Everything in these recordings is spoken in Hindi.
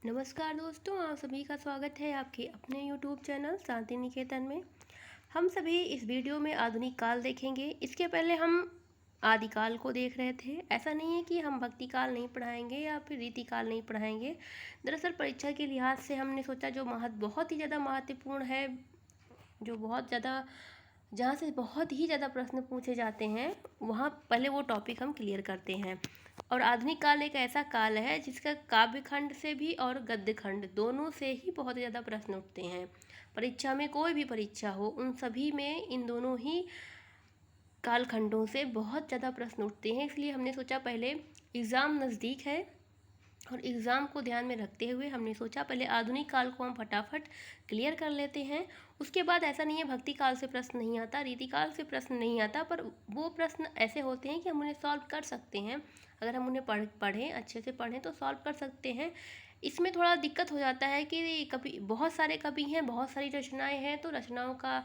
नमस्कार दोस्तों, आप सभी का स्वागत है आपके अपने YouTube चैनल शांति निकेतन में। हम सभी इस वीडियो में आधुनिक काल देखेंगे। इसके पहले हम आदिकाल को देख रहे थे। ऐसा नहीं है कि हम भक्ति काल नहीं पढ़ाएंगे या फिर रीति काल नहीं पढ़ाएंगे। दरअसल परीक्षा के लिहाज से हमने सोचा जो बहुत ही ज़्यादा महत्वपूर्ण है, जो बहुत ज़्यादा जहाँ से बहुत ही ज़्यादा प्रश्न पूछे जाते हैं, वहाँ पहले वो टॉपिक हम क्लियर करते हैं। और आधुनिक काल एक ऐसा काल है जिसका काव्य खंड से भी और गद्य खंड दोनों से ही बहुत ज़्यादा प्रश्न उठते हैं। परीक्षा में कोई भी परीक्षा हो, उन सभी में इन दोनों ही कालखंडों से बहुत ज़्यादा प्रश्न उठते हैं। इसलिए हमने सोचा पहले एग्ज़ाम नज़दीक है और एग्ज़ाम को ध्यान में रखते हुए हमने सोचा पहले आधुनिक काल को हम फटाफट क्लियर कर लेते हैं। उसके बाद ऐसा नहीं है भक्ति काल से प्रश्न नहीं आता, रीति काल से प्रश्न नहीं आता, पर वो प्रश्न ऐसे होते हैं कि हम उन्हें सॉल्व कर सकते हैं। अगर हम उन्हें पढ़ें अच्छे से पढ़ें तो सॉल्व कर सकते हैं। इसमें थोड़ा दिक्कत हो जाता है कि कभी बहुत सारे कवि हैं, बहुत सारी रचनाएँ हैं, तो रचनाओं का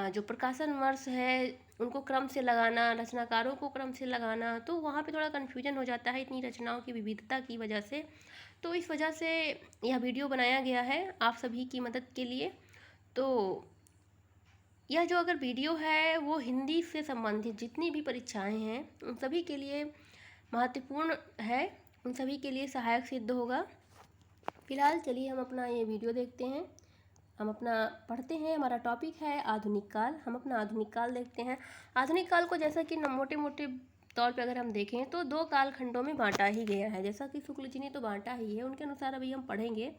जो प्रकाशन वर्ष है उनको क्रम से लगाना, रचनाकारों को क्रम से लगाना, तो वहाँ पे थोड़ा कन्फ्यूजन हो जाता है इतनी रचनाओं की विविधता की वजह से। तो इस वजह से यह वीडियो बनाया गया है आप सभी की मदद के लिए। तो यह जो अगर वीडियो है वो हिंदी से संबंधित जितनी भी परीक्षाएं हैं उन सभी के लिए महत्वपूर्ण है, उन सभी के लिए सहायक सिद्ध होगा। फिलहाल चलिए हम अपना ये वीडियो देखते हैं, हम अपना पढ़ते हैं। हमारा टॉपिक है आधुनिक काल। हम अपना आधुनिक काल देखते हैं। आधुनिक काल को जैसा कि मोटे मोटे तौर पे अगर हम देखें तो दो कालखंडों में बांटा ही गया है, जैसा कि शुक्ल जी ने तो बांटा ही है, उनके अनुसार अभी हम पढ़ेंगे।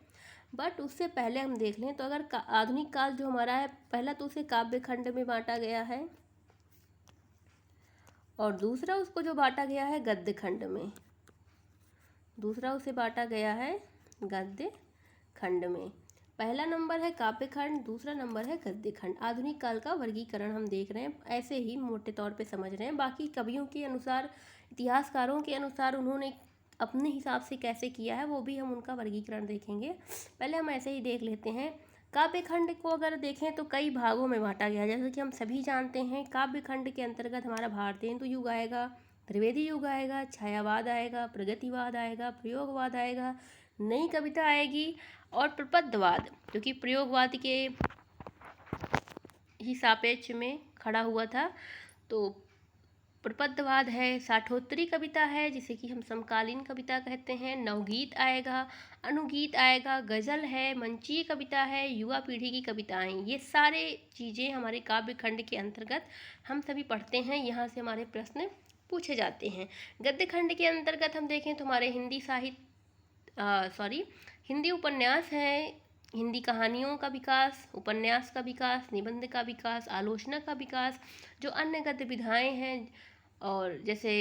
बट उससे पहले हम देख लें तो अगर आधुनिक काल जो हमारा है, पहला तो उसे काव्य खंड में बांटा गया है और दूसरा उसको जो बांटा गया है गद्य खंड में। दूसरा उसे बांटा गया है गद्य खंड में। पहला नंबर है काव्य खंड, दूसरा नंबर है गद्य खंड। आधुनिक काल का वर्गीकरण हम देख रहे हैं, ऐसे ही मोटे तौर पे समझ रहे हैं। बाकी कवियों के अनुसार, इतिहासकारों के अनुसार उन्होंने अपने हिसाब से कैसे किया है वो भी हम उनका वर्गीकरण देखेंगे। पहले हम ऐसे ही देख लेते हैं। काव्य खंड को अगर देखें तो कई भागों में बांटा गया, जैसे कि हम सभी जानते हैं काव्य खंड के अंतर्गत हमारा भारतेंदु युग आएगा, त्रिवेदी युग आएगा, छायावाद आएगा, प्रगतिवाद आएगा, प्रयोगवाद आएगा, नई कविता आएगी और प्रपदवाद, जो कि प्रयोगवाद के ही सापेक्ष में खड़ा हुआ था। तो प्रपदवाद है, साठोत्तरी कविता है जिसे कि हम समकालीन कविता कहते हैं, नवगीत आएगा, अनुगीत आएगा, गज़ल है, मंचीय कविता है, युवा पीढ़ी की कविताएं। ये सारे चीज़ें हमारे काव्य खंड के अंतर्गत हम सभी पढ़ते हैं, यहाँ से हमारे प्रश्न पूछे जाते हैं। गद्य खंड के अंतर्गत हम देखें तो हमारे हिंदी उपन्यास हैं, हिंदी कहानियों का विकास, उपन्यास का विकास, निबंध का विकास, आलोचना का विकास, जो अन्य गद्य विधाएँ हैं और जैसे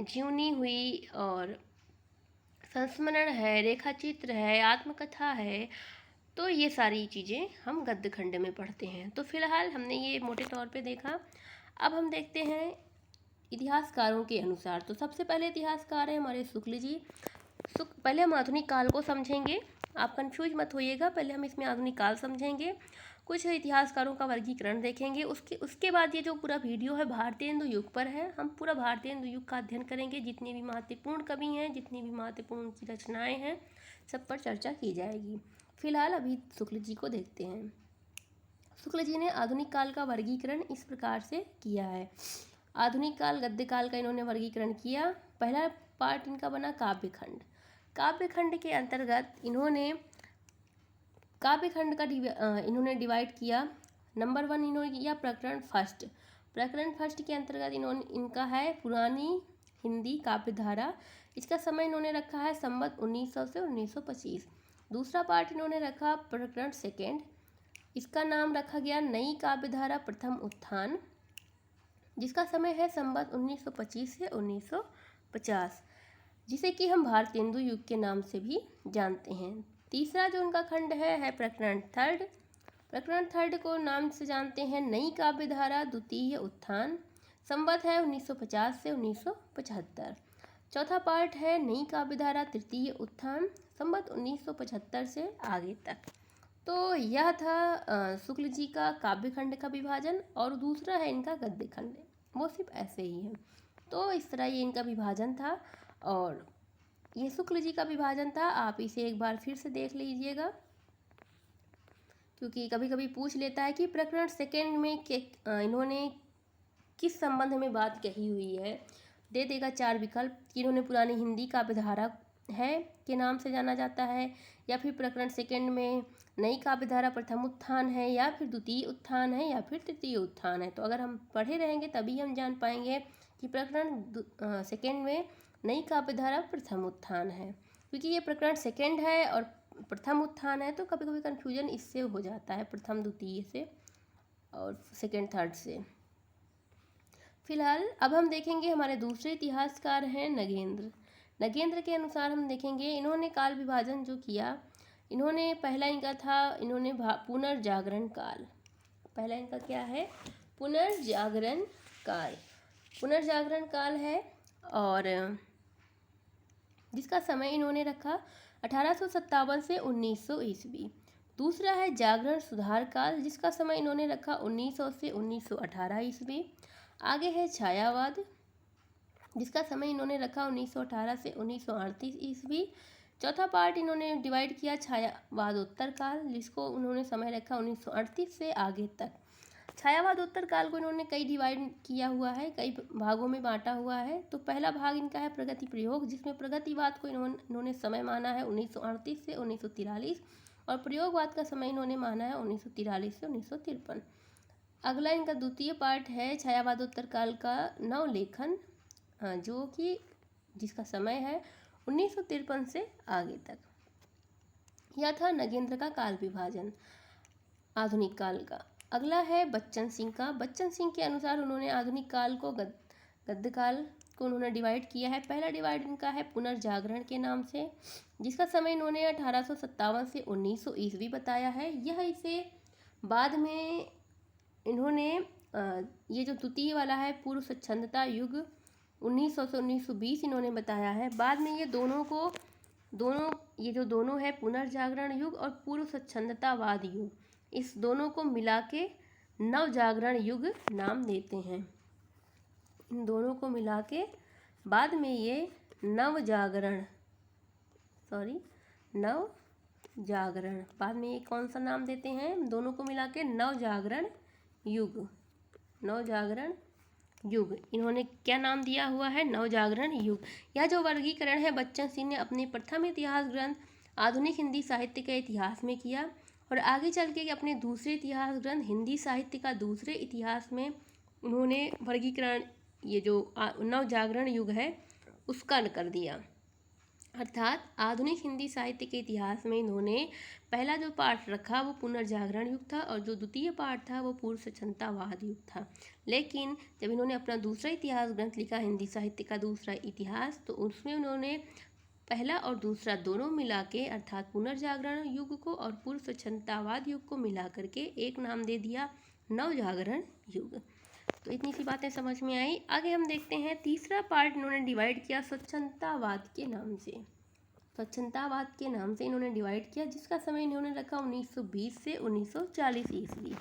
जीवनी हुई और संस्मरण है, रेखाचित्र है, आत्मकथा है, तो ये सारी चीज़ें हम गद्य खंड में पढ़ते हैं। तो फिलहाल हमने ये मोटे तौर पे देखा। अब हम देखते हैं इतिहासकारों के अनुसार। तो सबसे पहले इतिहासकार हैं हमारे शुक्ल जी। पहले हम आधुनिक काल को समझेंगे, आप कंफ्यूज मत होइएगा। पहले हम इसमें आधुनिक काल समझेंगे, कुछ इतिहासकारों का वर्गीकरण देखेंगे। उसके बाद ये जो पूरा वीडियो है भारतेंदु युग पर है। हम पूरा भारतेंदु युग का अध्ययन करेंगे, जितनी भी महत्वपूर्ण कवि हैं, जितनी भी महत्वपूर्ण की रचनाएँ हैं, सब पर चर्चा की जाएगी। फिलहाल अभी शुक्ल जी को देखते हैं। शुक्ल जी ने आधुनिक काल का वर्गीकरण इस प्रकार से किया है। आधुनिक काल गद्य काल का इन्होंने वर्गीकरण किया। पहला पार्ट इनका बना काव्य खंड। काव्य खंड के अंतर्गत इन्होंने काव्य खंड का इन्होंने डिवाइड किया। नंबर 1 इन्होंने किया प्रकरण फर्स्ट। प्रकरण फर्स्ट के अंतर्गत इनका है पुरानी हिंदी काव्य धारा। इसका समय इन्होंने रखा है संवत 1900 से 1925। दूसरा पार्ट इन्होंने रखा प्रकरण सेकेंड। इसका नाम रखा गया नई काव्य धारा प्रथम उत्थान, जिसका समय है संवत 1925 से 1950, जिसे कि हम भारतेंदु युग के नाम से भी जानते हैं। तीसरा जो उनका खंड है प्रकरण थर्ड। प्रकरण थर्ड को नाम से जानते हैं नई काव्य धारा द्वितीय उत्थान, संवत है 1950 से 1975। चौथा पार्ट है नई काव्य धारा तृतीय उत्थान, संवत 1975 से आगे तक। तो यह था शुक्ल जी का काव्य खंड का विभाजन, और दूसरा है इनका गद्य खंड, वो सिर्फ ऐसे ही है। तो इस तरह ये इनका विभाजन था। और ये शुक्ल जी का विभाजन था। आप इसे एक बार फिर से देख लीजिएगा, क्योंकि कभी कभी पूछ लेता है कि प्रकरण सेकंड में इन्होंने किस संबंध में बात कही हुई है। दे देगा 4 विकल्प कि इन्होंने पुरानी हिंदी काव्यधारा है के नाम से जाना जाता है, या फिर प्रकरण सेकंड में नई काव्यधारा प्रथम उत्थान है, या फिर द्वितीय उत्थान है, या फिर तृतीय उत्थान है। तो अगर हम पढ़े रहेंगे तभी हम जान पाएंगे कि प्रकरण सेकंड में नई काव्यधारा प्रथम उत्थान है। क्योंकि ये प्रकरण सेकंड है और प्रथम उत्थान है, तो कभी कभी कन्फ्यूजन इससे हो जाता है, प्रथम द्वितीय से और सेकंड थर्ड से। फिलहाल अब हम देखेंगे हमारे दूसरे इतिहासकार हैं नगेंद्र। नगेंद्र के अनुसार हम देखेंगे इन्होंने काल विभाजन जो किया, इन्होंने पहला इनका था, इन्होंने पुनर्जागरण काल। पहला इनका क्या है? पुनर्जागरण काल। पुनर्जागरण काल है और जिसका समय इन्होंने रखा 1857 से 1900 ईस्वी। दूसरा है जागरण सुधार काल, जिसका समय इन्होंने रखा 1900 से 1918 ईस्वी। आगे है छायावाद, जिसका समय इन्होंने रखा 1918 से 1938 ईस्वी। चौथा पार्ट इन्होंने डिवाइड किया छायावादोत्तर काल, जिसको उन्होंने समय रखा 1938 से आगे तक। छायावादोत्तर काल को इन्होंने कई डिवाइड किया हुआ है, कई भागों में बांटा हुआ है। तो पहला भाग इनका है प्रगति प्रयोग, जिसमें प्रगतिवाद को इन्होंने समय माना है 1938 से 1943 और प्रयोगवाद का समय इन्होंने माना है 1943 से 1953। अगला इनका द्वितीय पार्ट है छायावादोत्तर काल का नवलेखन, जो कि जिसका समय है 1953 से आगे तक। यह था नगेंद्र का काल विभाजन आधुनिक काल का। अगला है बच्चन सिंह का। बच्चन सिंह के अनुसार उन्होंने आधुनिक काल को गद्य काल को उन्होंने डिवाइड किया है। पहला डिवाइड इनका है पुनर्जागरण के नाम से, जिसका समय इन्होंने 1857 से 1900 ईस्वी बताया है। यह इसे बाद में इन्होंने ये जो द्वितीय वाला है पूर्व स्वच्छंदता युग 1900 से 1920 इन्होंने बताया है। बाद में ये ये जो दोनों है पुनर्जागरण युग और पूर्व स्वच्छंदतावाद युग, इस दोनों को मिला के नवजागरण युग नाम देते हैं। इन दोनों को मिला के बाद में ये नवजागरण बाद में ये कौन सा नाम देते हैं? दोनों को मिला के नवजागरण युग इन्होंने क्या नाम दिया हुआ है? नवजागरण युग। यह जो वर्गीकरण है बच्चन सिंह ने अपने प्रथम इतिहास ग्रंथ आधुनिक हिंदी साहित्य के इतिहास में किया और आगे चल के अपने दूसरे इतिहास ग्रंथ हिंदी साहित्य का दूसरे इतिहास में उन्होंने वर्गीकरण ये जो नवजागरण युग है उसका कर दिया। अर्थात आधुनिक हिंदी साहित्य के इतिहास में इन्होंने पहला जो पार्ट रखा वो पुनर्जागरण युग था और जो द्वितीय पार्ट था वो पूर्व स्वच्छंदतावाद युग था। लेकिन जब इन्होंने अपना दूसरा इतिहास ग्रंथ लिखा हिंदी साहित्य का दूसरा इतिहास, तो उसमें उन्होंने पहला और दूसरा दोनों मिला के अर्थात पुनर्जागरण युग को और पूर्व स्वच्छंदतावाद युग को मिला करके एक नाम दे दिया नवजागरण युग। तो इतनी सी बातें समझ में आई। आगे हम देखते हैं तीसरा पार्ट इन्होंने डिवाइड किया स्वच्छंदतावाद के नाम से। स्वच्छंदतावाद के नाम से इन्होंने डिवाइड किया, जिसका समय इन्होंने रखा 1920 से 1940 ईस्वी।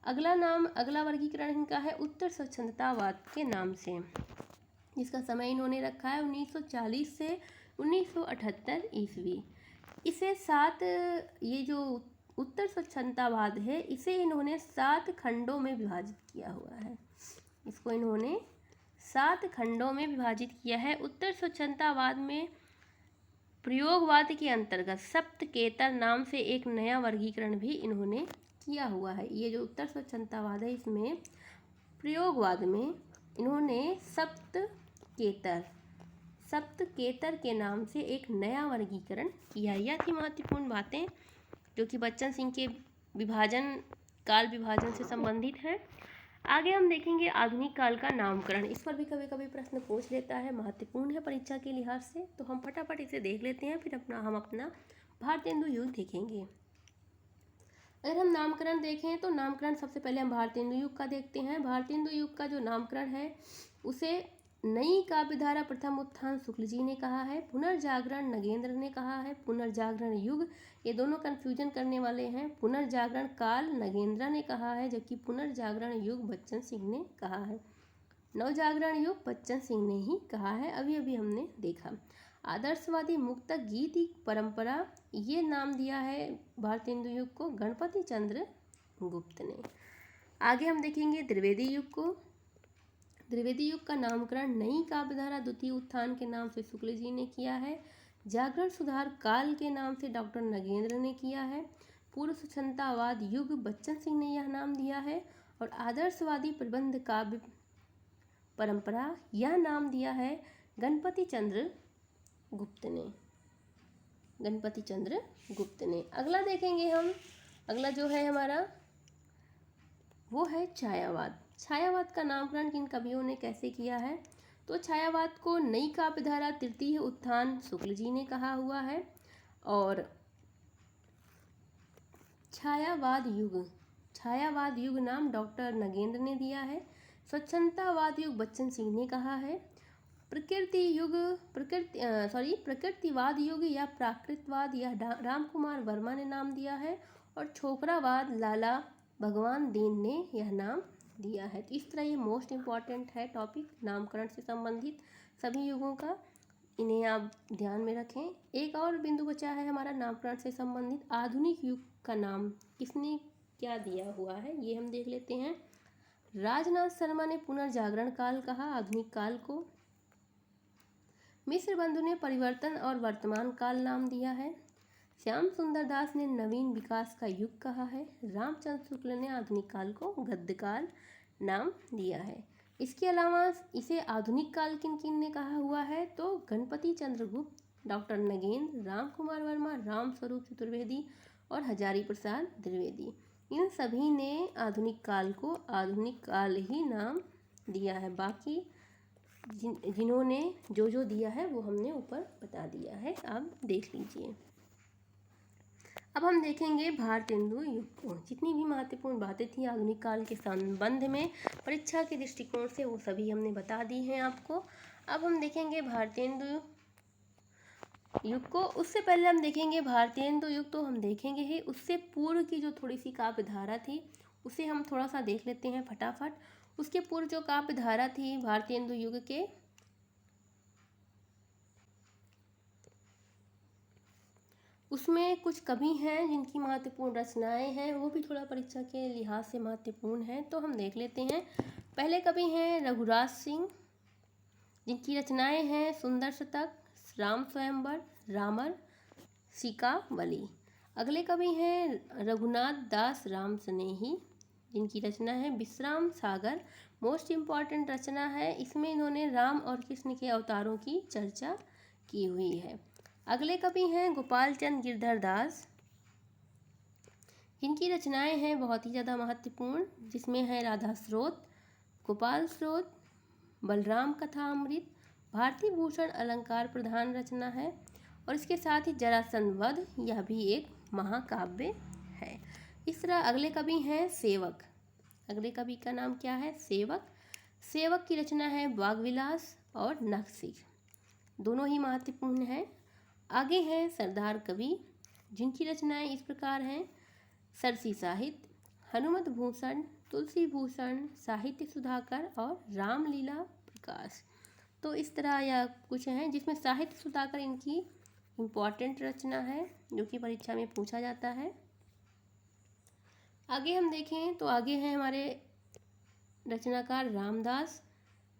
अगला वर्गीकरण इनका है उत्तर स्वच्छंदतावाद के नाम से, जिसका समय इन्होंने रखा है 1940 से 1978 ईस्वी। इसे ये जो उत्तर स्वच्छंदतावाद है इसे इन्होंने 7 खंडों में विभाजित किया हुआ है। इसको इन्होंने 7 खंडों में विभाजित किया है। उत्तर स्वच्छंदतावाद में प्रयोगवाद के अंतर्गत सप्तकेतर नाम से एक नया वर्गीकरण भी इन्होंने किया हुआ है। ये जो उत्तर स्वच्छंदतावाद है इसमें प्रयोगवाद में इन्होंने सप्तकेतर के नाम से एक नया वर्गीकरण किया। यह थी महत्वपूर्ण बातें जो कि बच्चन सिंह के काल विभाजन से संबंधित है। आगे हम देखेंगे आधुनिक काल का नामकरण। इस पर भी कभी कभी प्रश्न पूछ लेता है, महत्वपूर्ण है परीक्षा के लिहाज से, तो हम फटाफट इसे देख लेते हैं, फिर हम अपना भारतेंदु युग देखेंगे। अगर हम नामकरण देखें तो नामकरण सबसे पहले हम भारतेंदु युग का देखते हैं। भारतेंदु युग का जो नामकरण है उसे नई काव्यधारा प्रथम उत्थान शुक्ल जी ने कहा है, पुनर्जागरण नगेंद्र ने कहा है, पुनर्जागरण युग ये दोनों कन्फ्यूजन करने वाले हैं, पुनर्जागरण काल नगेंद्र ने कहा है जबकि पुनर्जागरण युग बच्चन सिंह ने कहा है। नवजागरण युग बच्चन सिंह ने ही कहा है, अभी अभी हमने देखा। आदर्शवादी मुक्त गीत परंपरा, ये नाम दिया है भारतेंदु युग को गणपति चंद्र गुप्त ने। आगे हम देखेंगे द्विवेदी युग को। द्विवेदी युग का नामकरण नई काव्यधारा द्वितीय उत्थान के नाम से शुक्ल जी ने किया है। जागरण सुधार काल के नाम से डॉक्टर नगेंद्र ने किया है। पूर्व स्वच्छंदतावाद युग बच्चन सिंह ने यह नाम दिया है। और आदर्शवादी प्रबंध काव्य परंपरा यह नाम दिया है गणपति चंद्र गुप्त ने। गणपति चंद्र गुप्त ने। अगला देखेंगे हम, अगला जो है हमारा वो है छायावाद। छायावाद का नामकरण किन कवियों ने कैसे किया है? तो छायावाद को नई काव्यधारा तृतीय उत्थान शुक्ल जी ने कहा हुआ है। और छायावाद युग नाम डॉक्टर नगेंद्र ने दिया है। स्वच्छंदतावाद युग बच्चन सिंह ने कहा है। प्रकृतिवाद युग या प्राकृतवाद या राम कुमार वर्मा ने नाम दिया है। और छोकरावाद लाला भगवान देन ने यह नाम दिया है। तो इस तरह ये मोस्ट इम्पॉर्टेंट है टॉपिक नामकरण से संबंधित सभी युगों का, इन्हें आप ध्यान में रखें। एक और बिंदु बचा है हमारा नामकरण से संबंधित, आधुनिक युग का नाम किसने क्या दिया हुआ है ये हम देख लेते हैं। राजनाथ शर्मा ने पुनर्जागरण काल कहा आधुनिक काल को। मिश्र बंधु ने परिवर्तन और वर्तमान काल नाम दिया है। श्याम सुंदर दास ने नवीन विकास का युग कहा है। रामचंद्र शुक्ल ने आधुनिक काल को गद्य काल नाम दिया है। इसके अलावा इसे आधुनिक काल किन किन ने कहा हुआ है? तो गणपति चंद्र गुप्त, डॉक्टर नगेंद्र, राम कुमार वर्मा, राम स्वरूप चतुर्वेदी और हजारी प्रसाद द्विवेदी, इन सभी ने आधुनिक काल को आधुनिक काल ही नाम दिया है। बाकी जिन्होंने जो दिया है वो हमने ऊपर बता दिया है, आप देख लीजिए। अब हम देखेंगे भारतेंदु युग को। जितनी भी महत्वपूर्ण बातें थी आधुनिक काल के संबंध में परीक्षा के दृष्टिकोण से वो सभी हमने बता दी हैं आपको। अब हम देखेंगे भारतेंदु युग को। उससे पहले हम देखेंगे भारतेंदु युग तो हम देखेंगे ही, उससे पूर्व की जो थोड़ी सी काव्यधारा थी उसे हम थोड़ा सा देख लेते हैं फटाफट। उसके पूर्व जो काव्यधारा थी भारतेंदु युग के, उसमें कुछ कवि हैं जिनकी महत्वपूर्ण रचनाएं हैं, वो भी थोड़ा परीक्षा के लिहाज से महत्वपूर्ण हैं, तो हम देख लेते हैं। पहले कवि हैं रघुराज सिंह, जिनकी रचनाएं हैं सुंदर शतक, राम स्वयंवर, रामर, शिकावली। अगले कवि हैं रघुनाथ दास राम स्नेही, जिनकी रचना है विश्राम सागर। मोस्ट इम्पॉर्टेंट रचना है, इसमें इन्होंने राम और कृष्ण के अवतारों की चर्चा की हुई है। अगले कवि हैं गोपाल चंद गिरधर दास, जिनकी रचनाएं हैं बहुत ही ज़्यादा महत्वपूर्ण, जिसमें है राधा स्रोत, गोपाल स्रोत, बलराम कथा अमृत, भारती भूषण अलंकार प्रधान रचना है। और इसके साथ ही जरासंध वध, यह भी एक महाकाव्य है। इस तरह अगले कवि हैं सेवक। अगले कवि का नाम क्या है? सेवक। सेवक की रचना है वाग्विलास और नखशिख, दोनों ही महत्वपूर्ण हैं। आगे हैं सरदार कवि, जिनकी रचनाएं इस प्रकार हैं सरसी साहित्य, हनुमत भूषण, तुलसी भूषण, साहित्य सुधाकर और रामलीला प्रकाश। तो इस तरह या कुछ हैं, जिसमें साहित्य सुधाकर इनकी इम्पॉर्टेंट रचना है जो कि परीक्षा में पूछा जाता है। आगे हम देखें तो आगे हैं हमारे रचनाकार रामदास,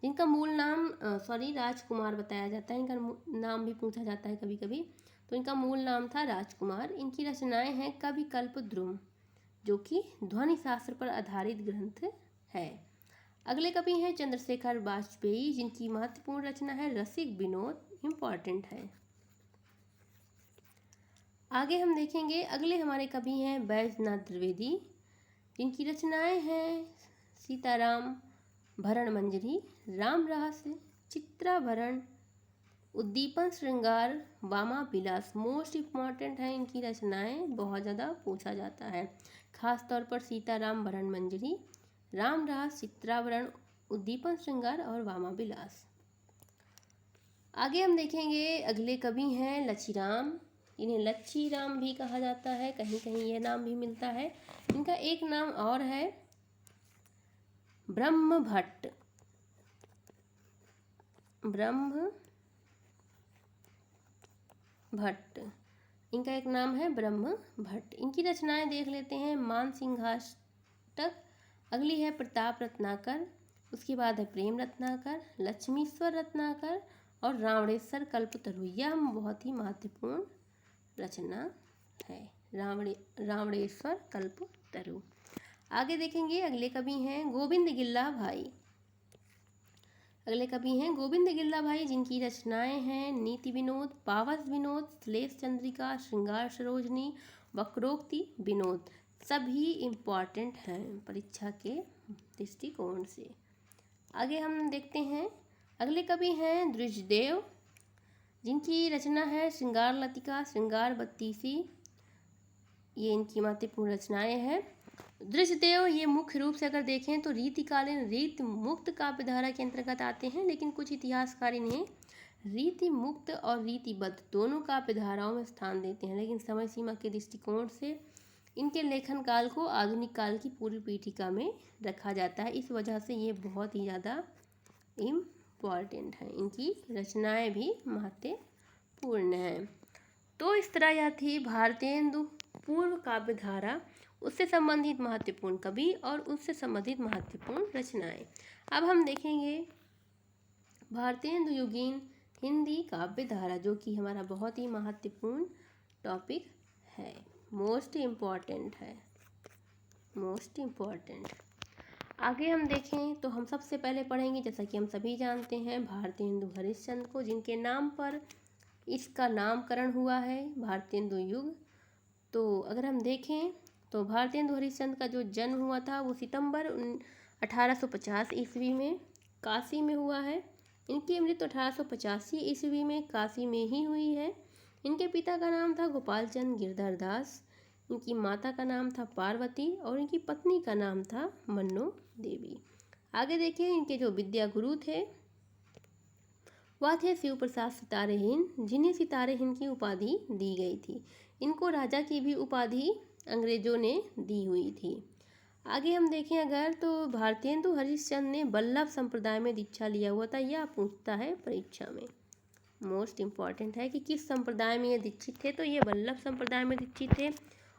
जिनका मूल नाम राजकुमार बताया जाता है, इनका नाम भी पूछा जाता है कभी कभी, तो इनका मूल नाम था राजकुमार। इनकी रचनाएं हैं कवि कल्प द्रुम, जो कि ध्वनि शास्त्र पर आधारित ग्रंथ है। अगले कवि हैं चंद्रशेखर वाजपेयी, जिनकी महत्वपूर्ण रचना है रसिक विनोद, इम्पॉर्टेंट है। आगे हम देखेंगे अगले हमारे कवि हैं बैजनाथ द्विवेदी, जिनकी रचनाएं हैं सीताराम भरण मंजरी, राम रहस्य, चित्राभरण, उद्दीपन श्रृंगार, वामा विलास। मोस्ट इम्पॉर्टेंट है इनकी रचनाएं, बहुत ज़्यादा पूछा जाता है, खास तौर पर सीताराम भरण मंजरी, राम रहस्य, चित्राभरण, उद्दीपन श्रृंगार और वामा विलास। आगे हम देखेंगे अगले कवि हैं लच्छीराम, इन्हें लच्छीराम भी कहा जाता है, कहीं कहीं यह नाम भी मिलता है। इनका एक नाम और है ब्रह्म भट्ट, इनका एक नाम है ब्रह्म भट्ट। इनकी रचनाएं देख लेते हैं। मान सिंहाष्टक, अगली है प्रताप रत्नाकर, उसके बाद है प्रेम रत्नाकर, लक्ष्मीश्वर रत्नाकर और रावणेश्वर कल्पतरु। यह बहुत ही महत्वपूर्ण रचना है, रावणेश्वर कल्पतरु। आगे देखेंगे अगले कवि हैं गोविंद गिल्ला भाई। अगले कवि हैं गोविंद गिल्ला भाई, जिनकी रचनाएं हैं नीति विनोद, पावस विनोद, श्लेष चंद्रिका, श्रृंगार सरोजनी, वक्रोक्ति विनोद। सभी इम्पॉर्टेंट हैं परीक्षा के दृष्टिकोण से। आगे हम देखते हैं अगले कवि हैं दृशदेव, जिनकी रचना है श्रृंगार लतिका, श्रृंगार बत्तीसी। ये इनकी महत्वपूर्ण रचनाएं हैं। दृशदेव ये मुख्य रूप से अगर देखें तो रीतिकालीन रीति मुक्त काव्यधारा के अंतर्गत आते हैं, लेकिन कुछ इतिहासकार इन्हें रीति मुक्त और रीतिबद्ध दोनों काव्यधाराओं में स्थान देते हैं, लेकिन समय सीमा के दृष्टिकोण से इनके लेखन काल को आधुनिक काल की पूर्व पीठिका में रखा जाता है। इस वजह से ये बहुत ही ज़्यादा इम्पॉर्टेंट है, इनकी रचनाएं भी महत्वपूर्ण हैं। तो इस तरह यह थी भारतेंदु पूर्व काव्यधारा, उससे संबंधित महत्वपूर्ण कवि और उससे संबंधित महत्वपूर्ण रचनाएं। अब हम देखेंगे भारतेंदु युगीन हिंदी काव्यधारा, जो कि हमारा बहुत ही महत्वपूर्ण टॉपिक है, मोस्ट इम्पॉर्टेंट है, मोस्ट इम्पॉर्टेंट। आगे हम देखें तो हम सबसे पहले पढ़ेंगे, जैसा कि हम सभी जानते हैं, भारतेंदु हरिश्चंद्र को, जिनके नाम पर इसका नामकरण हुआ है भारतेंदु युग। तो अगर हम देखें तो भारतेंदु हरिश्चंद्र का जो जन्म हुआ था वो सितंबर 1850 ईस्वी में काशी में हुआ है। इनकी मृत्यु 1885 ईस्वी में काशी में ही हुई है। इनके पिता का नाम था गोपाल चंद गिरधर दास, इनकी माता का नाम था पार्वती और इनकी पत्नी का नाम था मन्नो देवी। आगे देखिए इनके जो विद्या गुरु थे वह थे शिव प्रसाद सितारेहीन, जिन्हें सितारेहीन की उपाधि दी गई थी। इनको राजा की भी उपाधि अंग्रेजों ने दी हुई थी। आगे हम देखें अगर तो भारतेंदु हरिश्चंद्र ने वल्लभ संप्रदाय में दीक्षा लिया हुआ था, यह पूछता है परीक्षा में, मोस्ट इम्पॉर्टेंट है कि किस संप्रदाय में ये दीक्षित थे, तो ये वल्लभ संप्रदाय में दीक्षित थे।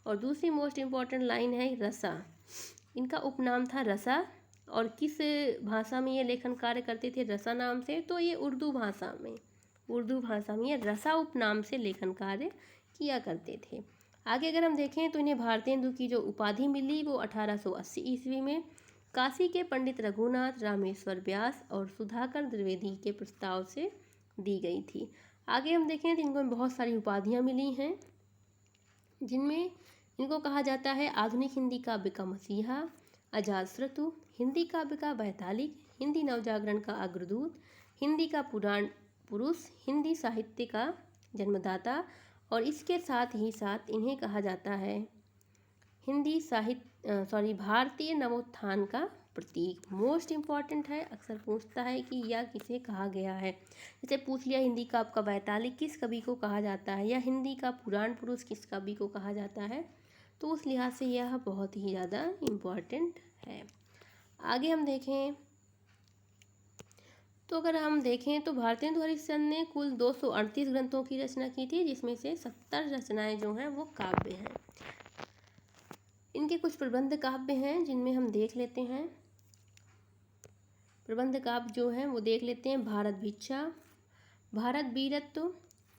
और दूसरी मोस्ट इम्पॉर्टेंट लाइन है रसा, इनका उपनाम था रसा। और किस भाषा में ये लेखन कार्य करते थे रसा नाम से, तो ये उर्दू भाषा में ये रसा उपनाम से लेखन कार्य किया करते थे। आगे अगर हम देखें तो इन्हें भारतेंदु की जो उपाधि मिली वो 1880 ईस्वी में काशी के पंडित रघुनाथ रामेश्वर व्यास और सुधाकर द्विवेदी के प्रस्ताव से दी गई थी। आगे हम देखें तो इनको बहुत सारी उपाधियां मिली हैं, जिनमें इनको कहा जाता है आधुनिक हिंदी काव्य का मसीहा, अजातशत्रु, हिंदी काव्य का वैतालिक, हिंदी नवजागरण का अग्रदूत, हिंदी का पुराण पुरुष, हिंदी साहित्य का जन्मदाता, और इसके साथ ही साथ इन्हें कहा जाता है भारतीय नवोत्थान का प्रतीक। मोस्ट इम्पॉर्टेंट है, अक्सर पूछता है कि यह किसे कहा गया है। जैसे पूछ लिया हिंदी का आपका वैतालिक किस कवि को कहा जाता है, या हिंदी का पुराण पुरुष किस कवि को कहा जाता है, तो उस लिहाज से यह बहुत ही ज़्यादा इम्पॉर्टेंट है। आगे हम देखें तो अगर हम देखें तो भारतेंदु हरिश्चंद्र ने कुल 238 ग्रंथों की रचना की थी, जिसमें से 70 रचनाएं जो हैं वो काव्य हैं। इनके कुछ प्रबंध काव्य हैं जिनमें हम देख लेते हैं। प्रबंध काव्य जो हैं वो देख लेते हैं, भारत भिक्षा, भारत वीरत्व,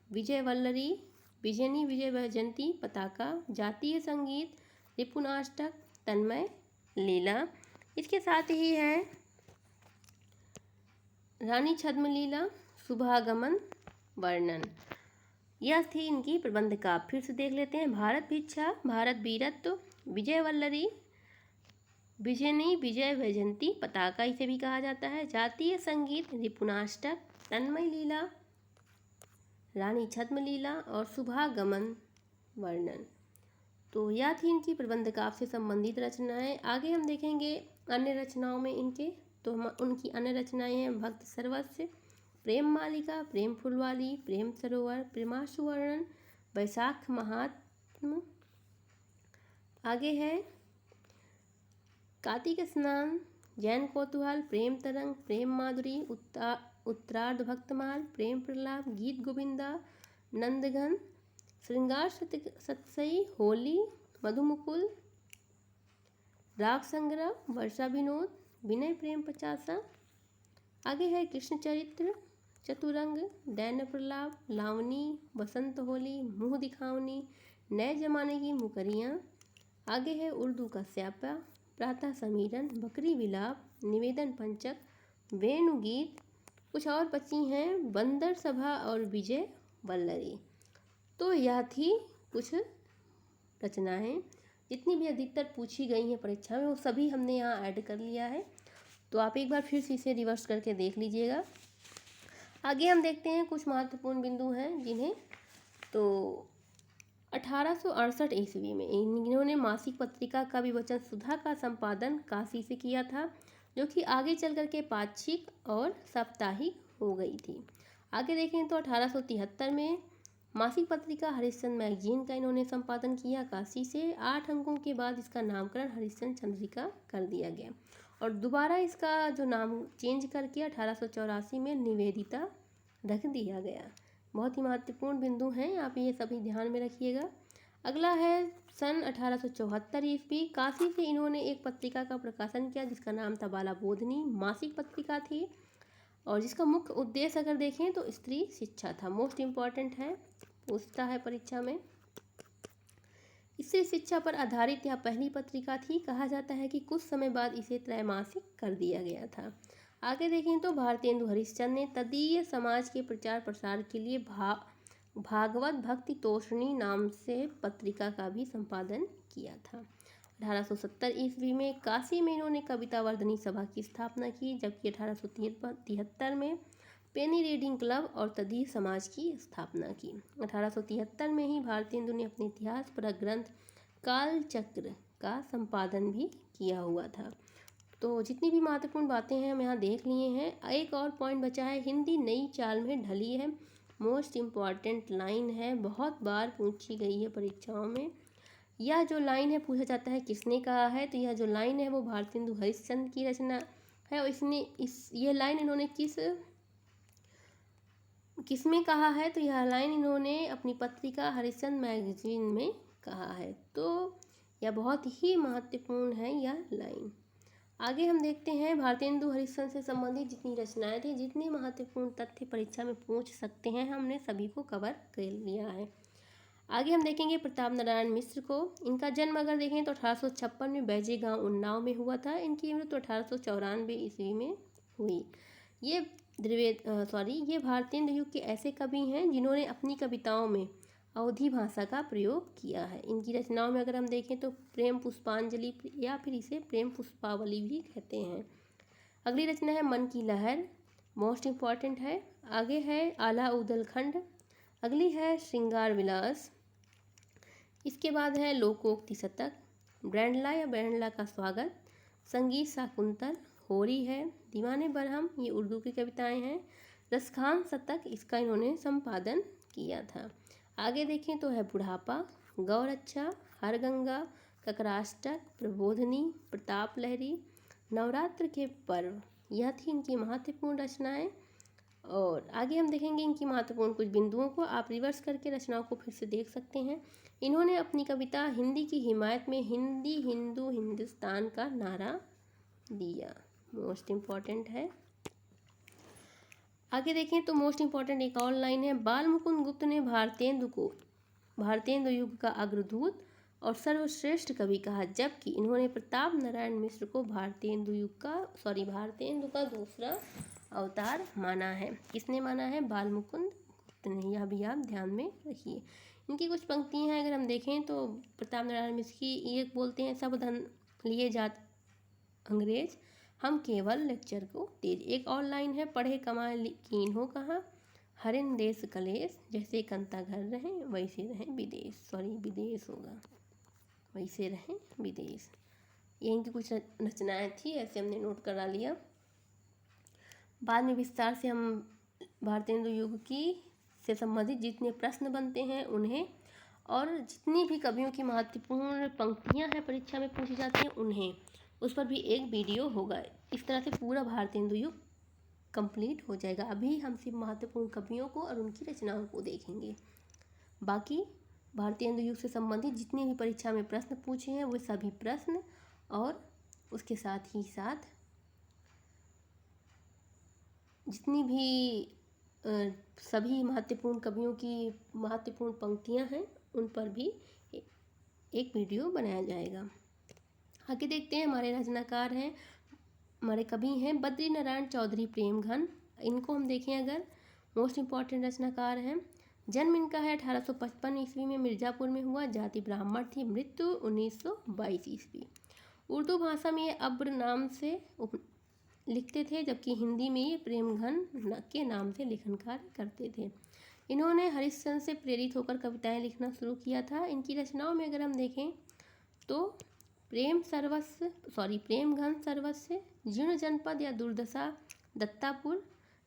विजय वल्लरी, विजयनी विजय वैजयंती पताका, जातीय संगीत, रिपुनाष्टक, तन्मय लीला। इसके साथ ही है रानी छद्मलीला, शुभागमन वर्णन। यह थी इनकी प्रबंध काव्य। फिर से देख लेते हैं, भारत भिक्षा, भारत वीरत्व, विजय वल्लरी, विजयनी विजय वैजयंती पताका इसे भी कहा जाता है, जातीय संगीत, रिपुनाष्टक, तन्मय लीला, रानी छद्मलीला और शुभागमन वर्णन। तो यह थी इनकी प्रबंध काव्य से संबंधित रचनाएं। आगे हम देखेंगे अन्य रचनाओं में इनके, तो हम उनकी अन्य रचनाएं हैं भक्त सर्वस्व, प्रेम मालिका, प्रेम फुलवाली, प्रेम सरोवर, प्रेमाशु वर्णन, वैशाख महात्म। आगे है कार्तिक स्नान, जैन कौतूहल, प्रेम तरंग, प्रेम माधुरी, उत्तरार्ध भक्तमाल, प्रेम प्रलाप, गीत गोविंदा, नंदघन, श्रृंगार सतसई, होली, मधुमुकुल, राग संग्रह, वर्षा विनोद, विनय प्रेम पचासा। आगे है कृष्ण चरित्र, चतुरंग, दैन्य प्रलाप, लावनी, बसंत होली, मुँह दिखावनी, नए जमाने की मुकरियाँ। आगे है उर्दू का स्यापा, प्रातः समीरन, बकरी विलाप, निवेदन पंचक, वेणुगीत। कुछ और बची हैं, बंदर सभा और विजय वल्लरी। तो यह थी कुछ रचनाएं, जितनी भी अधिकतर पूछी गई हैं परीक्षा में वो सभी हमने यहाँ ऐड कर लिया है। तो आप एक बार फिर से इसे रिवर्स करके देख लीजिएगा। आगे हम देखते हैं कुछ महत्वपूर्ण बिंदु हैं जिन्हें, तो 1868 ईस्वी में इन्होंने मासिक पत्रिका का विवचन सुधा का संपादन काशी से किया था, जो कि आगे चल करके पाक्षिक और साप्ताहिक हो गई थी। आगे देखें तो 1873 में मासिक पत्रिका हरिश्चंद्र मैगजीन का इन्होंने संपादन किया काशी से। 8 अंकों के बाद इसका नामकरण हरिश्चंद्र चंद्रिका कर दिया गया और दोबारा इसका जो नाम चेंज करके 1884 में निवेदिता रख दिया गया। बहुत ही महत्वपूर्ण बिंदु हैं, आप ये सभी ध्यान में रखिएगा। अगला है सन 1874 ईस्वी, काशी से इन्होंने एक पत्रिका का प्रकाशन किया जिसका नाम था बाला बोधनी। मासिक पत्रिका थी और जिसका मुख्य उद्देश्य अगर देखें तो स्त्री शिक्षा था। मोस्ट इम्पॉर्टेंट है, पूछता है परीक्षा में। स्त्री शिक्षा पर आधारित यह पहली पत्रिका थी। कहा जाता है कि कुछ समय बाद इसे त्रैमासिक कर दिया गया था। आगे देखें तो भारतेंदु हरिश्चंद्र ने तदीय समाज के प्रचार प्रसार के लिए भागवत भक्ति तोषणी नाम से पत्रिका का भी संपादन किया था। 1870 ईस्वी में काशी में इन्होंने कविता वर्धनी सभा की स्थापना की, जबकि 1873 में पेनी रीडिंग क्लब और तदीय समाज की स्थापना की। 1873 में ही भारतेंदु ने अपने इतिहास पर ग्रंथ कालचक्र का संपादन भी किया हुआ था। तो जितनी भी महत्वपूर्ण बातें हैं हम यहाँ देख लिए हैं। एक और पॉइंट बचा है, हिंदी नई चाल में ढली है। मोस्ट इम्पॉर्टेंट लाइन है, बहुत बार पूछी गई है परीक्षाओं में। यह जो लाइन है पूछा जाता है किसने कहा है, तो यह जो लाइन है वो भारतेंदु हरिश्चंद्र की रचना है और ये लाइन इन्होंने किस में कहा है, तो यह लाइन इन्होंने अपनी पत्रिका हरिश्चंद्र मैगजीन में कहा है। तो यह बहुत ही महत्वपूर्ण है यह लाइन। आगे हम देखते हैं भारतेंदु हरिश्चंद्र से संबंधित जितनी रचनाएं थी, जितने महत्वपूर्ण तथ्य परीक्षा में पूछ सकते हैं, हमने सभी को कवर कर लिया है। आगे हम देखेंगे प्रताप नारायण मिश्र को। इनका जन्म अगर देखें तो 1856 में बैजे गांव उन्नाव में हुआ था। इनकी मृत्यु 1894 ईस्वी में हुई। ये भारतेंदु युग के ऐसे कवि हैं जिन्होंने अपनी कविताओं में अवधी भाषा का प्रयोग किया है। इनकी रचनाओं में अगर हम देखें तो प्रेम पुष्पांजलि या फिर इसे प्रेम पुष्पावली भी कहते हैं। अगली रचना है मन की लहर, मोस्ट इम्पॉर्टेंट है। आगे है आला उदल खंड। अगली है श्रृंगार विलास। इसके बाद है लोकोक्ति शतक, ब्रैंडला या ब्रैंडला का स्वागत, संगीत शाकुंतल, होरी है, दीवाने बरहम, ये उर्दू की कविताएं हैं। रसखान शतक, इसका इन्होंने संपादन किया था। आगे देखें तो है बुढ़ापा, गौरक्षा, हरगंगा, ककराष्टक, प्रबोधनी, प्रताप लहरी, नवरात्र के पर्व। यह थी इनकी महत्वपूर्ण रचनाएं। और आगे हम देखेंगे इनकी महत्वपूर्ण कुछ बिंदुओं को। आप रिवर्स करके रचनाओं को फिर से देख सकते हैं। इन्होंने अपनी कविता हिंदी की हिमायत में हिंदी हिंदू हिंदुस्तान का नारा दिया, मोस्ट इम्पॉर्टेंट है। आगे देखें तो मोस्ट इम्पॉर्टेंट एक और लाइन है, बाल मुकुंद गुप्त ने भारतेंदु को भारतेंदु युग का अग्रदूत और सर्वश्रेष्ठ कवि कहा, जबकि इन्होंने प्रताप नारायण मिश्र को भारतेंदु का दूसरा अवतार माना है। किसने माना है? बाल मुकुंद गुप्त ने। यह भी आप ध्यान में रखिए। इनकी कुछ पंक्तियां हैं अगर हम देखें तो प्रताप नारायण मिश्र की ये बोलते हैं, सब धन लिए जात अंग्रेज, हम केवल लेक्चर को तेज। एक और लाइन है, पढ़े कमाए कीन हो कहाँ, हरिन देश कलेश, जैसे कंता घर रहें वैसे रहें विदेश, विदेश होगा, वैसे रहें विदेश। ये इनकी कुछ रचनाएं थी, ऐसे हमने नोट करा लिया। बाद में विस्तार से हम भारतेंदु युग की से संबंधित जितने प्रश्न बनते हैं उन्हें, और जितनी भी कवियों की महत्वपूर्ण पंक्तियां हैं परीक्षा में पूछी जाती हैं उन्हें, उस पर भी एक वीडियो होगा। इस तरह से पूरा भारतेंदु युग कंप्लीट हो जाएगा। अभी हम सिर्फ महत्वपूर्ण कवियों को और उनकी रचनाओं को देखेंगे। बाकी भारतेंदु युग से संबंधित जितने भी परीक्षा में प्रश्न पूछे हैं वो सभी प्रश्न, और उसके साथ ही साथ जितनी भी सभी महत्वपूर्ण कवियों की महत्वपूर्ण पंक्तियां हैं उन पर भी एक वीडियो बनाया जाएगा। आगे देखते हैं, हमारे रचनाकार हैं, हमारे कवि हैं बद्री नारायण चौधरी प्रेमघन। इनको हम देखें अगर, मोस्ट इम्पॉर्टेंट रचनाकार हैं। जन्म इनका है 1855 ईस्वी में, मिर्ज़ापुर में हुआ, जाति ब्राह्मण थी, मृत्यु 1922 ईस्वी। उर्दू भाषा में ये अब्र नाम से लिखते थे, जबकि हिंदी में ये प्रेमघन के नाम से लिखन कार्य करते थे। इन्होंने हरिश्चंद्र से प्रेरित होकर कविताएं लिखना शुरू किया था। इनकी रचनाओं में अगर हम देखें तो प्रेमघन सर्वस्व, जीर्ण जनपद या दुर्दशा दत्तापुर,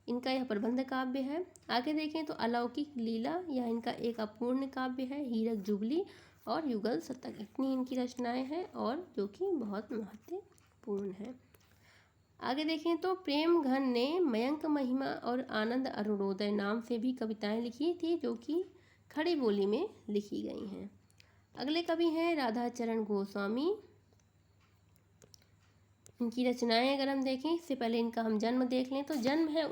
इनका यह प्रबंध काव्य है। आगे देखें तो अलौकिक लीला, यह इनका एक अपूर्ण काव्य है, हीरक जुबली और युगल शतक, इतनी इनकी रचनाएं हैं और जो कि बहुत महत्वपूर्ण है। आगे देखें तो प्रेमघन ने मयंक महिमा और आनंद अरुणोदय नाम से भी कविताएं लिखी थी, जो कि खड़ी बोली में लिखी गई हैं। अगले कवि हैं राधाचरण गोस्वामी। इनकी रचनाएं अगर हम देखें, इससे पहले इनका हम जन्म देख लें तो जन्म है